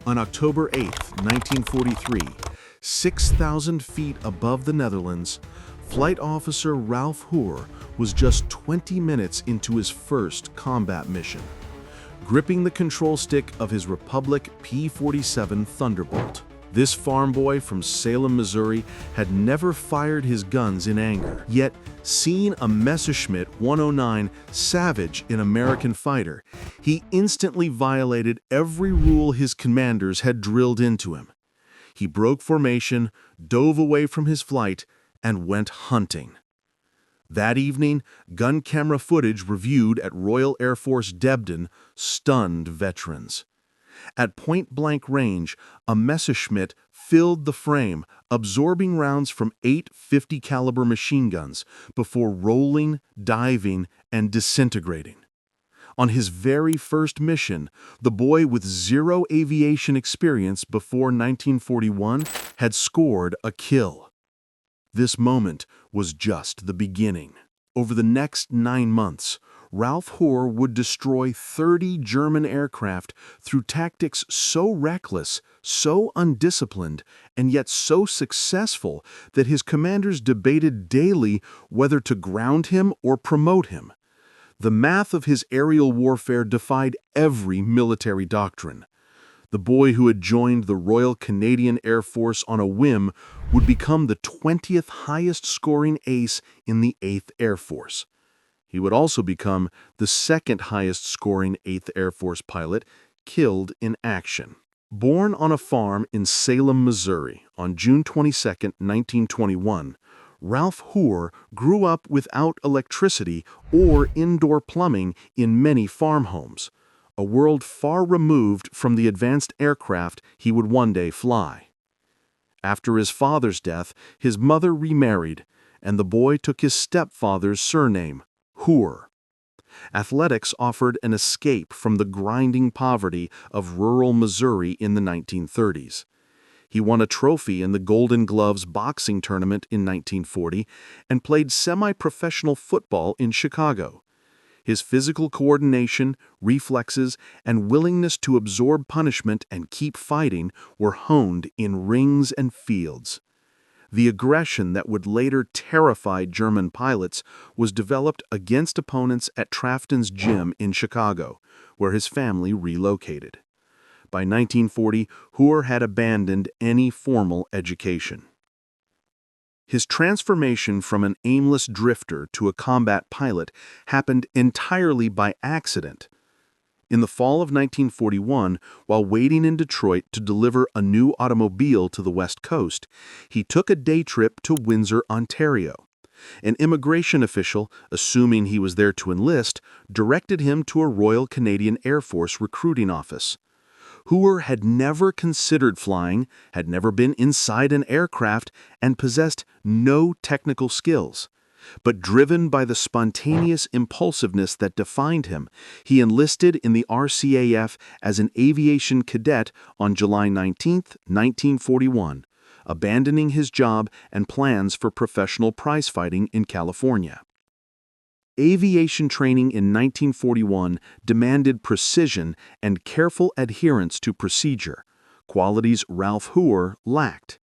On October 8, 1943, 6,000 feet above the Netherlands, Flight Officer Ralph Hoer was just 20 minutes into his first combat mission, gripping the control stick of his Republic P-47 Thunderbolt. This farm boy from Salem, Missouri, had never fired his guns in anger. Yet, seeing a Messerschmitt 109 savage an American fighter, he instantly violated every rule his commanders had drilled into him. He broke formation, dove away from his flight, and went hunting. That evening, gun camera footage reviewed at Royal Air Force Debden stunned veterans. At point-blank range, a Messerschmitt filled the frame, absorbing rounds from 8 50 caliber machine guns before rolling, diving, and disintegrating. On his very first mission, the boy with zero aviation experience before 1941 had scored a kill. This moment was just the beginning. Over the next 9 months, Ralph Hoer would destroy 30 German aircraft through tactics so reckless, so undisciplined, and yet so successful that his commanders debated daily whether to ground him or promote him. The math of his aerial warfare defied every military doctrine. The boy who had joined the Royal Canadian Air Force on a whim would become the 20th highest-scoring ace in the 8th Air Force. He would also become the second highest-scoring 8th Air Force pilot killed in action. Born on a farm in Salem, Missouri, on June 22, 1921, Ralph Hoer grew up without electricity or indoor plumbing in many farm homes, a world far removed from the advanced aircraft he would one day fly. After his father's death, his mother remarried, and the boy took his stepfather's surname, Hoer. Athletics offered an escape from the grinding poverty of rural Missouri in the 1930s. He won a trophy in the Golden Gloves boxing tournament in 1940 and played semi-professional football in Chicago. His physical coordination, reflexes, and willingness to absorb punishment and keep fighting were honed in rings and fields. The aggression that would later terrify German pilots was developed against opponents at Trafton's gym in Chicago, where his family relocated. By 1940, Hoer had abandoned any formal education. His transformation from an aimless drifter to a combat pilot happened entirely by accident. In the fall of 1941, while waiting in Detroit to deliver a new automobile to the West Coast, he took a day trip to Windsor, Ontario. An immigration official, assuming he was there to enlist, directed him to a Royal Canadian Air Force recruiting office. Hoer had never considered flying, had never been inside an aircraft, and possessed no technical skills. But driven by the spontaneous impulsiveness that defined him, he enlisted in the RCAF as an aviation cadet on July 19, 1941, abandoning his job and plans for professional prizefighting in California. Aviation training in 1941 demanded precision and careful adherence to procedure, qualities Ralph Hoer lacked.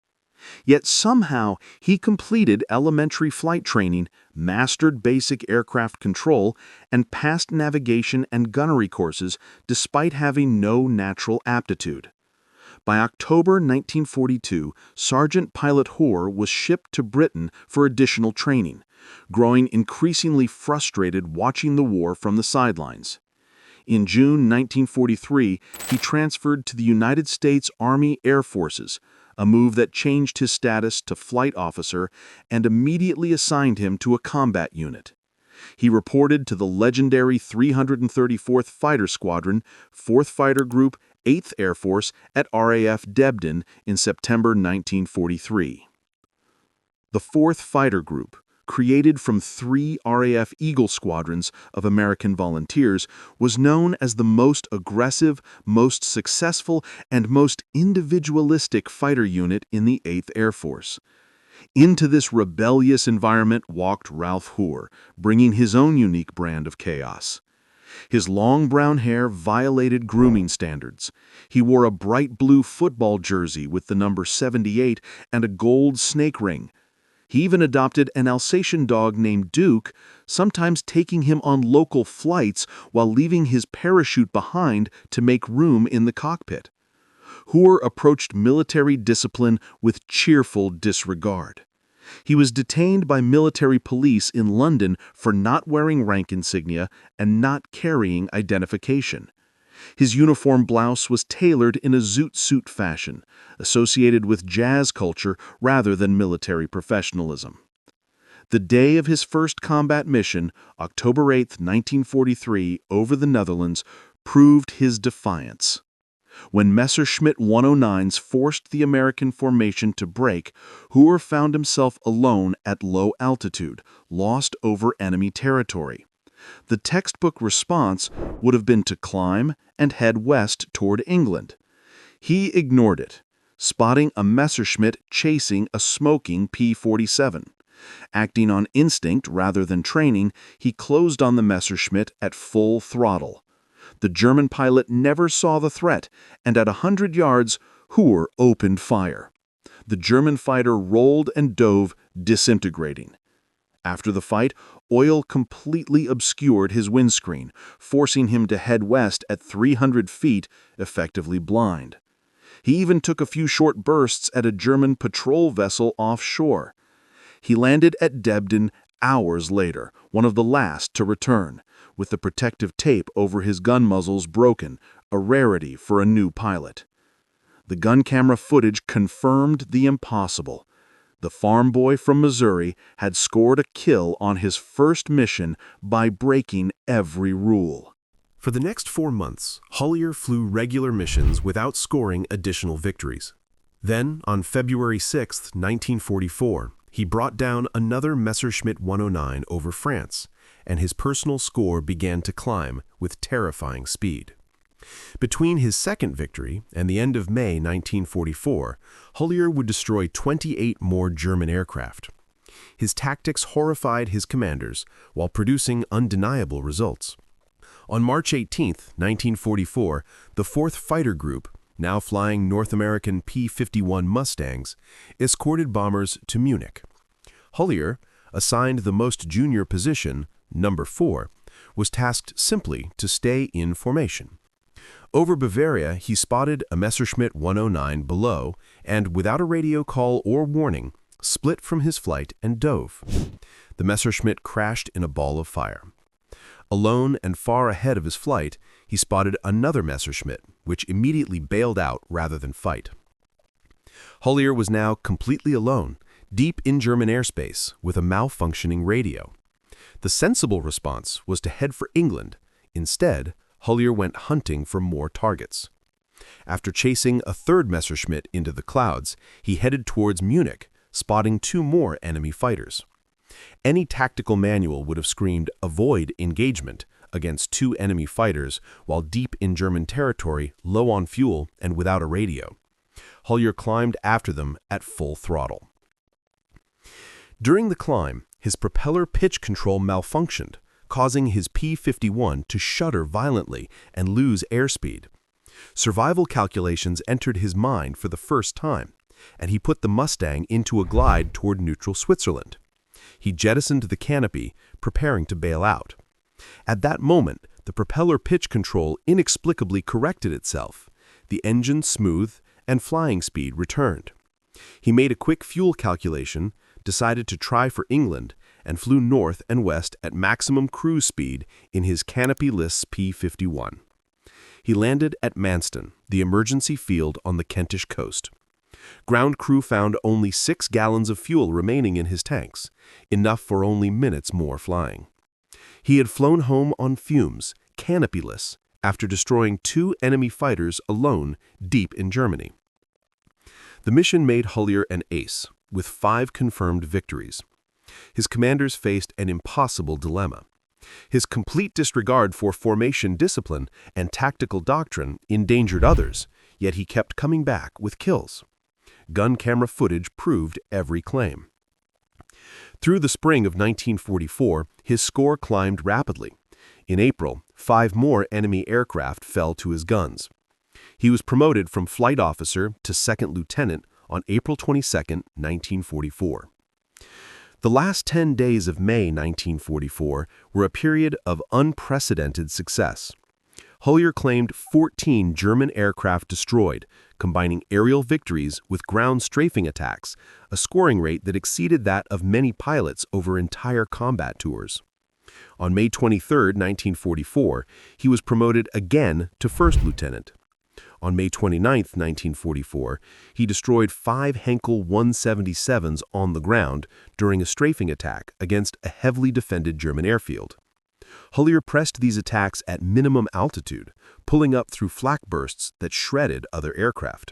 Yet somehow he completed elementary flight training, mastered basic aircraft control, and passed navigation and gunnery courses despite having no natural aptitude. By October 1942, Sergeant Pilot Hoer was shipped to Britain for additional training, growing increasingly frustrated watching the war from the sidelines. In June 1943, he transferred to the United States Army Air Forces, a move that changed his status to flight officer and immediately assigned him to a combat unit. He reported to the legendary 334th Fighter Squadron, 4th Fighter Group, 8th Air Force at RAF Debden in September 1943. The 4th Fighter Group, created from 3 RAF Eagle squadrons of American volunteers, was known as the most aggressive, most successful, and most individualistic fighter unit in the 8th Air Force. Into this rebellious environment walked Ralph Hoer, bringing his own unique brand of chaos. His long brown hair violated grooming standards. He wore a bright blue football jersey with the number 78 and a gold snake ring. He even adopted an Alsatian dog named Duke, sometimes taking him on local flights while leaving his parachute behind to make room in the cockpit. Hoer approached military discipline with cheerful disregard. He was detained by military police in London for not wearing rank insignia and not carrying identification. His uniform blouse was tailored in a zoot suit fashion, associated with jazz culture rather than military professionalism. The day of his first combat mission, October 8, 1943, over the Netherlands, proved his defiance. When Messerschmitt 109s forced the American formation to break, Hoer found himself alone at low altitude, lost over enemy territory. The textbook response would have been to climb and head west toward England. He ignored it, spotting a Messerschmitt chasing a smoking P-47. Acting on instinct rather than training, he closed on the Messerschmitt at full throttle. The German pilot never saw the threat, and at 100 yards, Hoer opened fire. The German fighter rolled and dove, disintegrating. After the fight, oil completely obscured his windscreen, forcing him to head west at 300 feet, effectively blind. He even took a few short bursts at a German patrol vessel offshore. He landed at Debden hours later, one of the last to return, with the protective tape over his gun muzzles broken, a rarity for a new pilot. The gun camera footage confirmed the impossible. The farm boy from Missouri had scored a kill on his first mission by breaking every rule. For the next 4 months, Hoer flew regular missions without scoring additional victories. Then, on February 6, 1944, he brought down another Messerschmitt 109 over France, and his personal score began to climb with terrifying speed. Between his second victory and the end of May 1944, Hoer would destroy 28 more German aircraft. His tactics horrified his commanders while producing undeniable results. On March 18, 1944, the 4th Fighter Group, now flying North American P-51 Mustangs, escorted bombers to Munich. Hoer, assigned the most junior position, number 4, was tasked simply to stay in formation. Over Bavaria, he spotted a Messerschmitt 109 below and, without a radio call or warning, split from his flight and dove. The Messerschmitt crashed in a ball of fire. Alone and far ahead of his flight, he spotted another Messerschmitt, which immediately bailed out rather than fight. Hoer was now completely alone, deep in German airspace, with a malfunctioning radio. The sensible response was to head for England. Instead, Hoer went hunting for more targets. After chasing a third Messerschmitt into the clouds, he headed towards Munich, spotting 2 more enemy fighters. Any tactical manual would have screamed "avoid engagement" against 2 enemy fighters while deep in German territory, low on fuel, and without a radio. Hoer climbed after them at full throttle. During the climb, his propeller pitch control malfunctioned, causing his P-51 to shudder violently and lose airspeed. Survival calculations entered his mind for the first time, and he put the Mustang into a glide toward neutral Switzerland. He jettisoned the canopy, preparing to bail out. At that moment, the propeller pitch control inexplicably corrected itself. The engine smoothed, and flying speed returned. He made a quick fuel calculation, decided to try for England, and flew north and west at maximum cruise speed in his canopy-less P-51. He landed at Manston, the emergency field on the Kentish coast. Ground crew found only 6 gallons of fuel remaining in his tanks, enough for only minutes more flying. He had flown home on fumes, canopy-less, after destroying 2 enemy fighters alone deep in Germany. The mission made Hoer an ace, with 5 confirmed victories. His commanders faced an impossible dilemma. His complete disregard for formation discipline and tactical doctrine endangered others, yet he kept coming back with kills. Gun camera footage proved every claim. Through the spring of 1944, his score climbed rapidly. In April, 5 more enemy aircraft fell to his guns. He was promoted from flight officer to second lieutenant on April 22, 1944. The last 10 days of May 1944 were a period of unprecedented success. Hoer claimed 14 German aircraft destroyed, combining aerial victories with ground strafing attacks, a scoring rate that exceeded that of many pilots over entire combat tours. On May 23, 1944, he was promoted again to first lieutenant. On May 29, 1944, he destroyed 5 Henkel 177s on the ground during a strafing attack against a heavily defended German airfield. Hoer pressed these attacks at minimum altitude, pulling up through flak bursts that shredded other aircraft.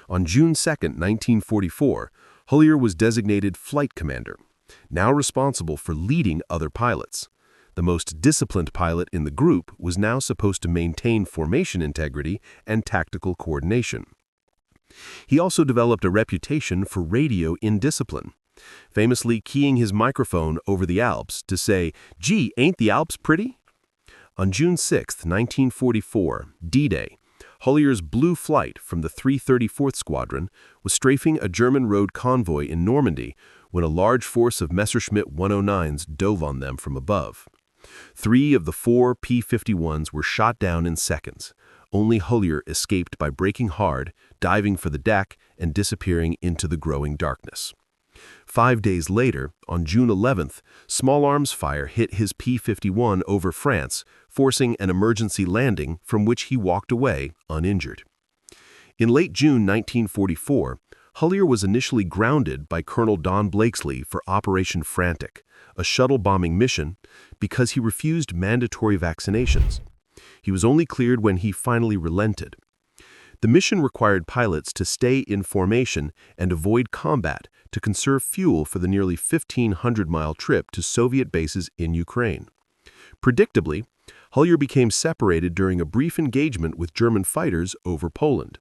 On June 2, 1944, Hoer was designated flight commander, now responsible for leading other pilots. The most disciplined pilot in the group was now supposed to maintain formation integrity and tactical coordination. He also developed a reputation for radio indiscipline, famously keying his microphone over the Alps to say, "Gee, ain't the Alps pretty?" On June 6, 1944, D-Day, Hoer's Blue Flight from the 334th Squadron was strafing a German road convoy in Normandy when a large force of Messerschmitt 109s dove on them from above. 3 of the 4 P-51s were shot down in seconds. Only Hoer escaped by braking hard, diving for the deck, and disappearing into the growing darkness. 5 days later, on June 11th, small arms fire hit his P-51 over France, forcing an emergency landing from which he walked away uninjured. In late June 1944, Hoer was initially grounded by Colonel Don Blakesley for Operation Frantic, a shuttle bombing mission, because he refused mandatory vaccinations. He was only cleared when he finally relented. The mission required pilots to stay in formation and avoid combat to conserve fuel for the nearly 1,500-mile trip to Soviet bases in Ukraine. Predictably, Hoer became separated during a brief engagement with German fighters over Poland.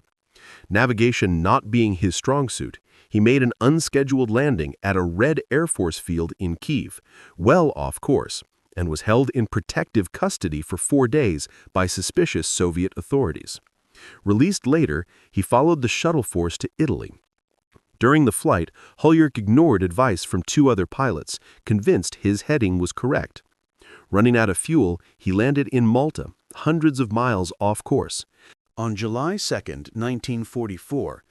Navigation not being his strong suit, he made an unscheduled landing at a Red Air Force field in Kyiv, well off course, and was held in protective custody for 4 days by suspicious Soviet authorities. Released later, he followed the shuttle force to Italy. During the flight, Hoer ignored advice from 2 other pilots, convinced his heading was correct. Running out of fuel, he landed in Malta, hundreds of miles off course. On July 2, 1944,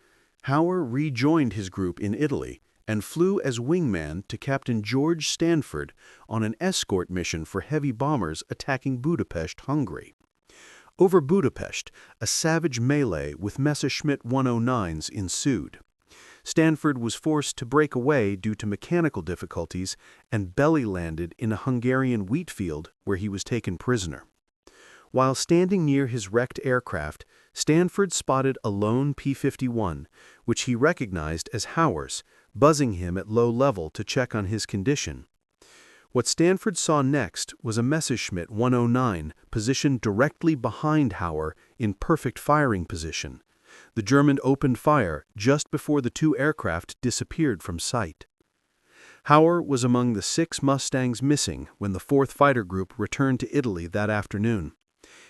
Hoer rejoined his group in Italy and flew as wingman to Captain George Stanford on an escort mission for heavy bombers attacking Budapest, Hungary. Over Budapest, a savage melee with Messerschmitt 109s ensued. Stanford was forced to break away due to mechanical difficulties and belly-landed in a Hungarian wheat field where he was taken prisoner. While standing near his wrecked aircraft, Stanford spotted a lone P-51, which he recognized as Hoer's, buzzing him at low level to check on his condition. What Stanford saw next was a Messerschmitt 109 positioned directly behind Hoer in perfect firing position. The German opened fire just before the 2 aircraft disappeared from sight. Hoer was among the 6 Mustangs missing when the 4th Fighter Group returned to Italy that afternoon.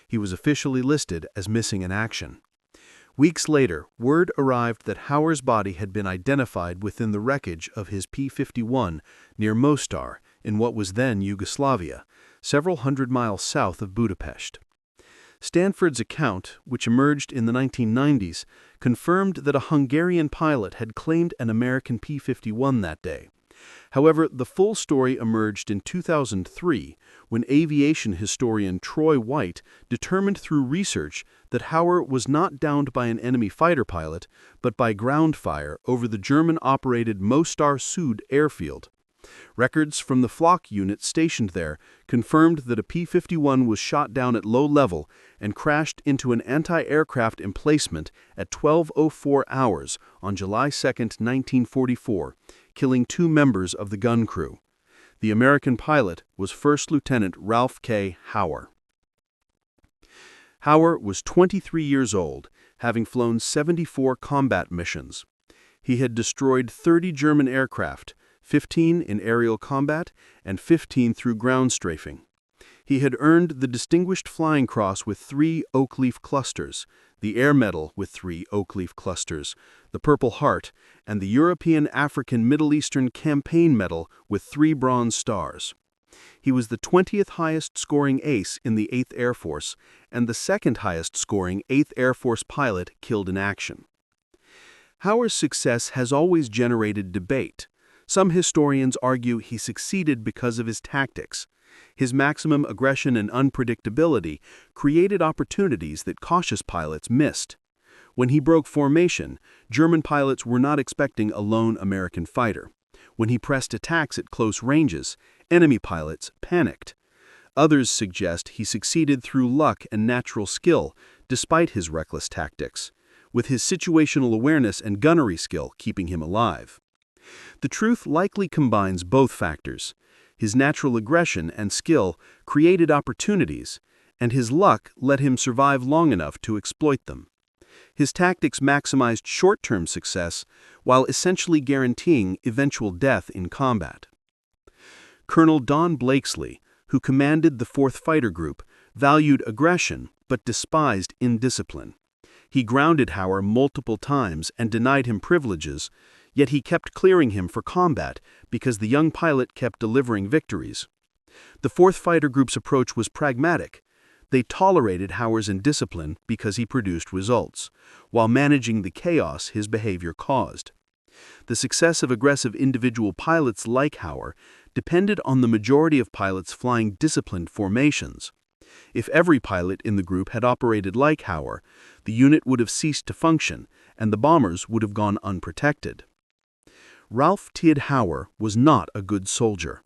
He was officially listed as missing in action. Weeks later, word arrived that Hoer's body had been identified within the wreckage of his P-51 near Mostar, in what was then Yugoslavia, several hundred miles south of Budapest. Stanford's account, which emerged in the 1990s, confirmed that a Hungarian pilot had claimed an American P-51 that day. However, the full story emerged in 2003 when aviation historian Troy White determined through research that Hoer was not downed by an enemy fighter pilot, but by ground fire over the German-operated Mostar Sud airfield. Records from the flak unit stationed there confirmed that a P-51 was shot down at low level and crashed into an anti-aircraft emplacement at 12:04 hours on July 2, 1944, killing 2 members of the gun crew. The American pilot was First Lieutenant Ralph K. Hoer. Hoer was 23 years old, having flown 74 combat missions. He had destroyed 30 German aircraft, 15 in aerial combat and 15 through ground strafing. He had earned the Distinguished Flying Cross with 3 oak leaf clusters, the Air Medal with 3 oak leaf clusters, the Purple Heart, and the European African Middle Eastern Campaign Medal with 3 bronze stars. He was the 20th highest scoring ace in the 8th Air Force and the 2nd highest scoring 8th Air Force pilot killed in action. Hoer's success has always generated debate. Some historians argue he succeeded because of his tactics. His maximum aggression and unpredictability created opportunities that cautious pilots missed. When he broke formation, German pilots were not expecting a lone American fighter. When he pressed attacks at close ranges, enemy pilots panicked. Others suggest he succeeded through luck and natural skill, despite his reckless tactics, with his situational awareness and gunnery skill keeping him alive. The truth likely combines both factors. His natural aggression and skill created opportunities, and his luck let him survive long enough to exploit them. His tactics maximized short-term success while essentially guaranteeing eventual death in combat. Colonel Don Blakesley, who commanded the 4th Fighter Group, valued aggression but despised indiscipline. He grounded Hoer multiple times and denied him privileges, yet he kept clearing him for combat because the young pilot kept delivering victories. The 4th Fighter Group's approach was pragmatic. They tolerated Hoer's indiscipline because he produced results, while managing the chaos his behavior caused. The success of aggressive individual pilots like Hoer depended on the majority of pilots flying disciplined formations. If every pilot in the group had operated like Hoer, the unit would have ceased to function, and the bombers would have gone unprotected. Ralph Hoer was not a good soldier,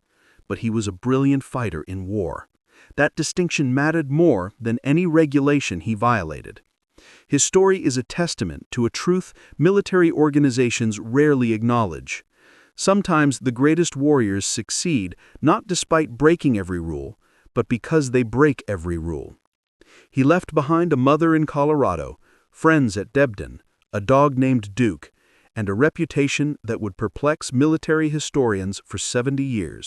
but he was a brilliant fighter in war. That distinction mattered more than any regulation he violated. His story is a testament to a truth military organizations rarely acknowledge. Sometimes the greatest warriors succeed not despite breaking every rule, but because they break every rule. He left behind a mother in Colorado, friends at Debden, a dog named Duke, and a reputation that would perplex military historians for 70 years.